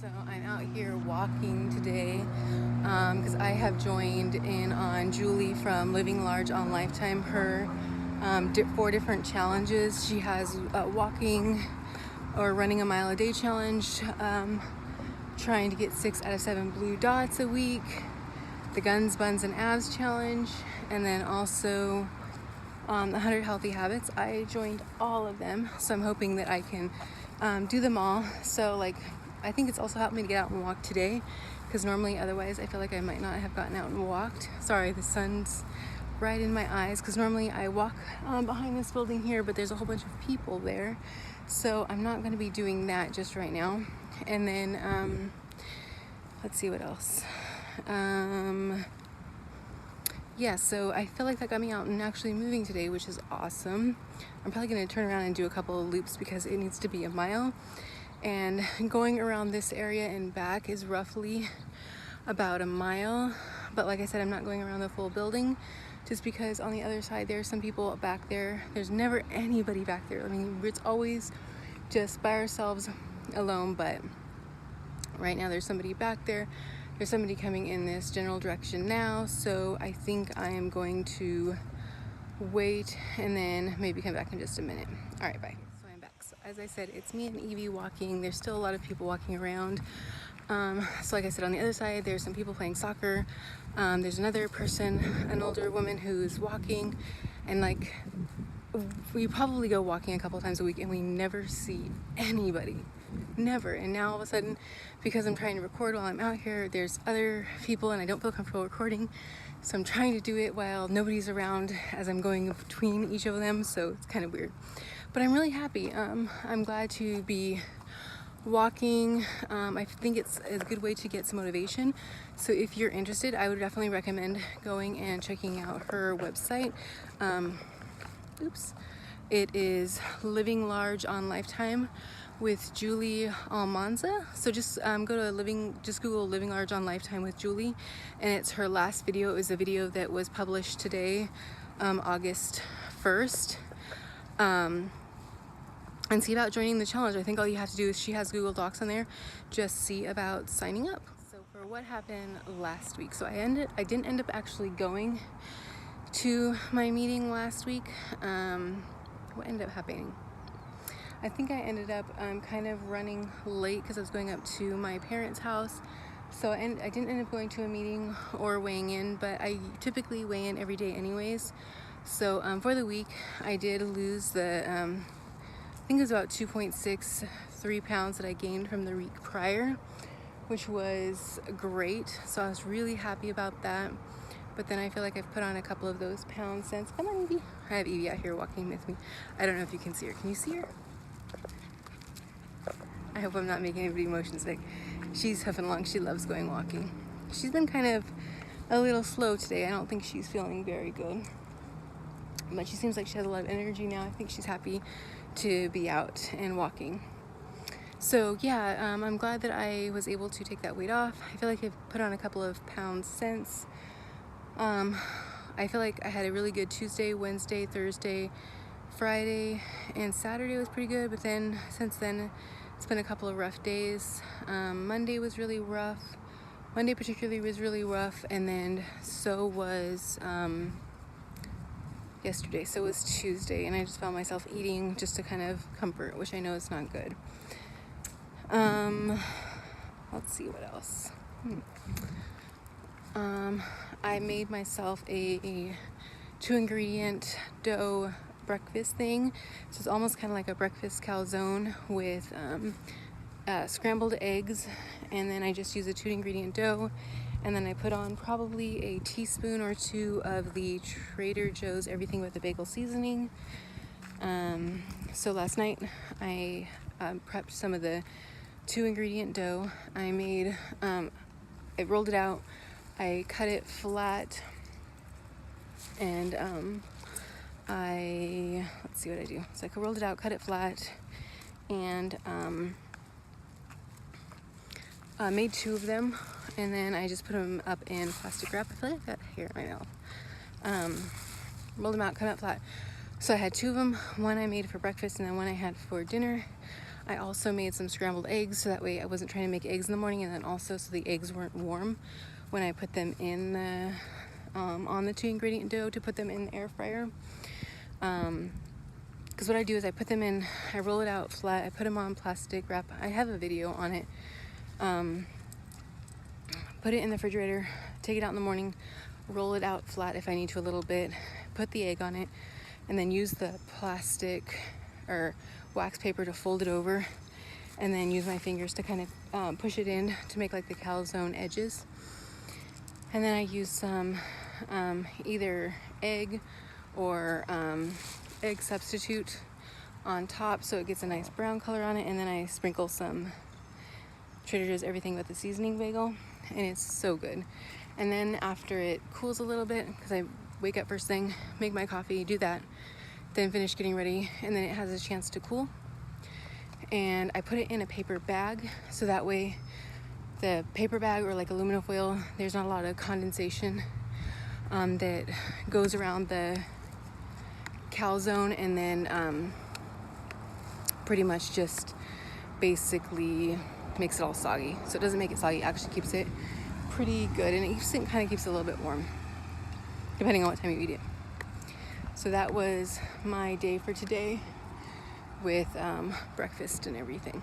So I'm out here walking today because I have joined in on Julie from Living Large on Lifetime, her 4 different challenges. She has walking or running a mile a day challenge, trying to get 6 out of 7 blue dots a week, the guns, buns, and abs challenge, and then also 100 healthy habits. I joined all of them, so I'm hoping that I can do them all. So I think it's also helped me to get out and walk today, because normally otherwise I feel like I might not have gotten out and walked. Sorry, the sun's right in my eyes, because normally I walk behind this building here, but there's a whole bunch of people there, so I'm not going to be doing that just right now. And then let's see what else. Yeah, so I feel like that got me out and actually moving today, which is awesome. I'm probably going to turn around and do a couple of loops because it needs to be a mile. And going around this area and back is roughly about a mile. But like I said, I'm not going around the full building just because on the other side there's some people back there. There's never anybody back there. I mean, it's always just by ourselves alone, but right now there's somebody back there. There's somebody coming in this general direction now, so I think I am going to wait and then maybe come back in just a minute. All right, bye. So I'm back. So as I said, it's me and Evie walking. There's still a lot of people walking around. So like I said, on the other side, there's some people playing soccer. There's another person, an older woman who's walking, and we probably go walking a couple times a week and we never see anybody. Never. And now all of a sudden, because I'm trying to record while I'm out here, there's other people and I don't feel comfortable recording, so I'm trying to do it while nobody's around as I'm going between each of them, so it's kind of weird, but I'm really happy. I'm glad to be walking. I think it's a good way to get some motivation, so if you're interested, I would definitely recommend going and checking out her website. It is Living Large on Lifetime with Juli Almanza. So just Google Living Large on Lifetime with Juli, and it's her last video. It was a video that was published today, August 1st. And see about joining the challenge. I think all you have to do is, she has Google Docs on there, just see about signing up. So for what happened last week, so I didn't end up actually going to my meeting last week. What ended up happening? I think I ended up kind of running late because I was going up to my parents' house. So I didn't end up going to a meeting or weighing in, but I typically weigh in every day anyways. So for the week, I did lose I think it was about 2.63 pounds that I gained from the week prior, which was great. So I was really happy about that. But then I feel like I've put on a couple of those pounds since. Come on, Evie. I have Evie out here walking with me. I don't know if you can see her. Can you see her? I hope I'm not making anybody motion sick. She's huffing along. She loves going walking. She's been kind of a little slow today. I don't think she's feeling very good. But she seems like she has a lot of energy now. I think she's happy to be out and walking. So yeah, I'm glad that I was able to take that weight off. I feel like I've put on a couple of pounds since. I feel like I had a really good Tuesday, Wednesday, Thursday, Friday, and Saturday was pretty good, but then since then it's been a couple of rough days. Monday was really rough. Monday particularly was really rough, and then so was yesterday, so was Tuesday, and I just found myself eating just to kind of comfort, which I know is not good. Let's see what else. I made myself a 2-ingredient dough breakfast thing. So it's almost kind of like a breakfast calzone with scrambled eggs, and then I just use a 2-ingredient dough, and then I put on probably a teaspoon or 2 of the Trader Joe's Everything But the Bagel seasoning. So last night I prepped some of the 2-ingredient dough. I rolled it out, I cut it flat, and let's see what I do. So I rolled it out, cut it flat, and made 2 of them, and then I just put them up in plastic wrap. I feel like I've got hair in my mouth. Rolled them out, cut it flat. So I had 2 of them. One I made for breakfast, and then one I had for dinner. I also made some scrambled eggs, so that way I wasn't trying to make eggs in the morning, and then also so the eggs weren't warm when I put them in the on the 2-ingredient dough to put them in the air fryer. Because what I do is I put them in, I roll it out flat, I put them on plastic wrap. I have a video on it. Put it in the refrigerator, take it out in the morning, roll it out flat if I need to a little bit, put the egg on it, and then use the plastic or wax paper to fold it over, and then use my fingers to kind of push it in to make like the calzone edges. And then I use some either egg or egg substitute on top so it gets a nice brown color on it, and then I sprinkle some Trader Joe's Everything But the Seasoning bagel, and it's so good. And then after it cools a little bit, because I wake up first thing, make my coffee, do that, then finish getting ready, and then it has a chance to cool, and I put it in a paper bag so that way the paper bag or like aluminum foil, there's not a lot of condensation that goes around the calzone, and then pretty much just basically makes it all soggy. So it doesn't make it soggy, it actually keeps it pretty good, and it kind of keeps it a little bit warm depending on what time you eat it. So that was my day for today with breakfast and everything.